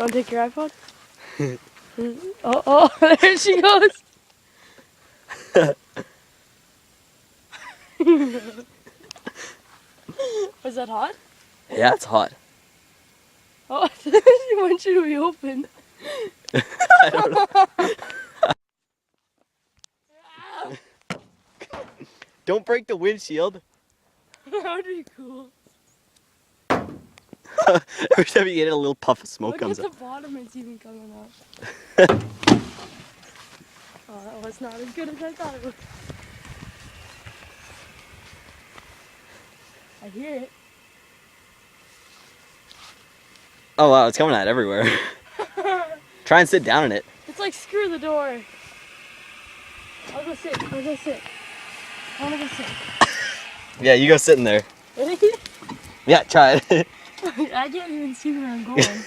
want to take your iPhone? Oh, there she goes. Was that hot? Yeah, it's hot. Oh, she wants you to be open. I don't know. Don't break the windshield. That would be cool. Every time you get it, a little puff of smoke Look comes at up. the bottom, it's even coming up. Oh, that was not as good as I thought it was. I hear it. Oh wow, it's coming out everywhere. Try and sit down in it. It's like screw the door. I'll go sit. I wanna go sit. Yeah, you go sit in there. Ready? Yeah, try it. I can't even see where I'm going.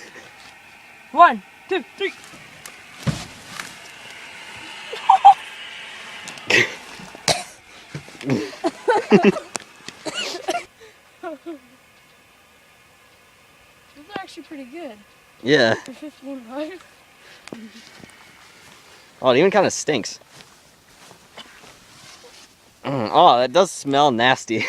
1, 2, 3. Those are actually pretty good. Yeah. For 15 bucks. Oh, it even kind of stinks. Oh, that does smell nasty.